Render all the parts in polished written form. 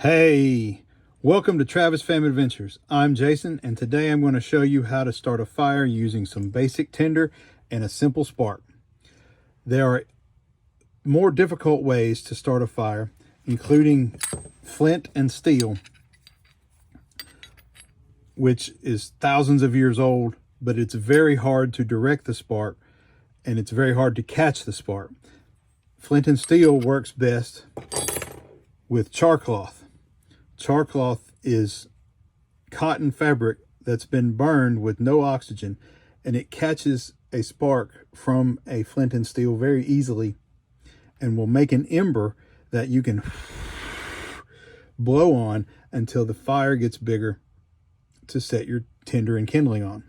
Hey, welcome to Travis Fam Adventures. I'm Jason, and today I'm going to show you how to start a fire using some basic tinder and a simple spark. There are more difficult ways to start a fire, including flint and steel, which is thousands of years old, but it's very hard to direct the spark, and it's very hard to catch the spark. Flint and steel works best with char cloth. Char cloth is cotton fabric that's been burned with no oxygen, and it catches a spark from a flint and steel very easily and will make an ember that you can blow on until the fire gets bigger to set your tinder and kindling on.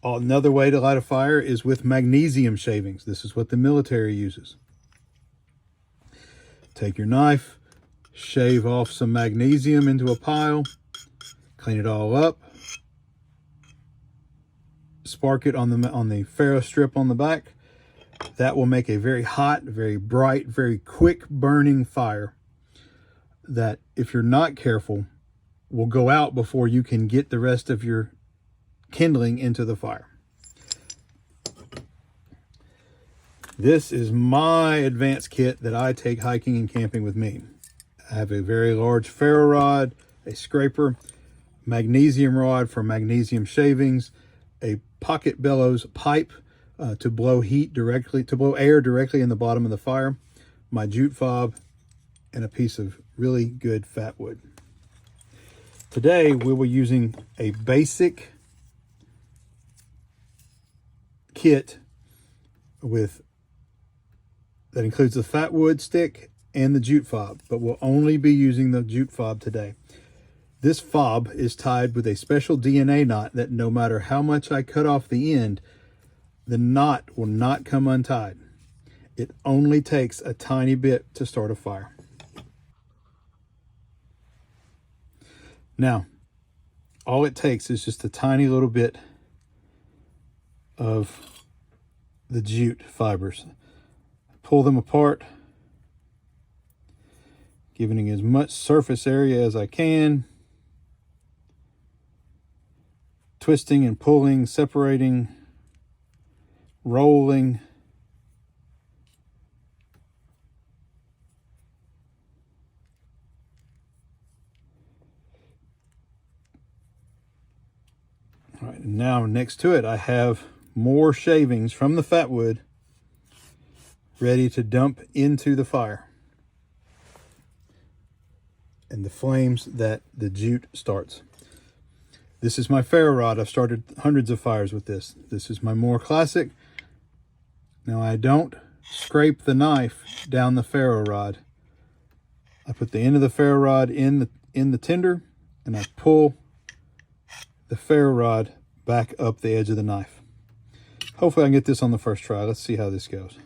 Another way to light a fire is with magnesium shavings. This is what the military uses. Take your knife, shave off some magnesium into a pile, clean it all up, spark it on the Ferro strip on the back. That will make a very hot, very bright, very quick burning fire that, if you're not careful, will go out before you can get the rest of your kindling into the fire. This is my advanced kit that I take hiking and camping with me. I have a very large ferro rod, a scraper, magnesium rod for magnesium shavings, a pocket bellows pipe to blow air directly in the bottom of the fire, my jute fob, and a piece of really good fat wood. Today we were using a basic kit that includes the fat wood stick and the jute fob, but we'll only be using the jute fob today. This fob is tied with a special DNA knot that no matter how much I cut off the end, the knot will not come untied. It only takes a tiny bit to start a fire. Now, all it takes is just a tiny little bit of the jute fibers. Pull them apart, giving as much surface area as I can, twisting and pulling, separating, rolling. All right, and now next to it, I have more shavings from the fat wood ready to dump into the fire and the flames that the jute starts. This is my ferro rod. I've started hundreds of fires with this. This is my more classic. Now, I don't scrape the knife down the ferro rod. I put the end of the ferro rod in the tinder, and I pull the ferro rod back up the edge of the knife. Hopefully I can get this on the first try. Let's see how this goes.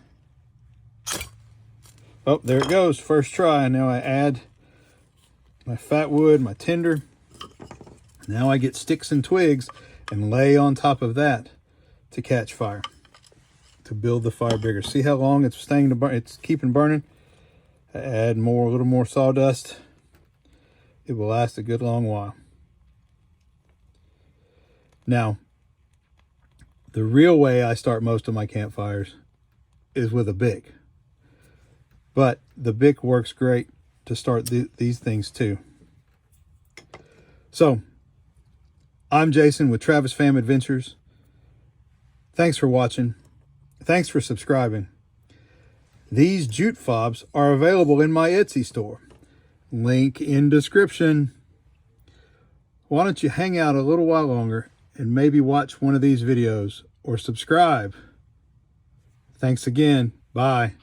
Oh, there it goes, first try. Now I add my fat wood, my tinder. Now I get sticks and twigs and lay on top of that to catch fire, to build the fire bigger. See how long it's staying to burn? It's keeping burning. I add a little more sawdust. It will last a good long while. Now, the real way I start most of my campfires is with a Bic. But the Bic works great to start these things too. So, I'm Jason with Travis Fam Adventures. Thanks for watching. Thanks for subscribing. These jute fobs are available in my Etsy store. Link in description. Why don't you hang out a little while longer and maybe watch one of these videos or subscribe. Thanks again. Bye.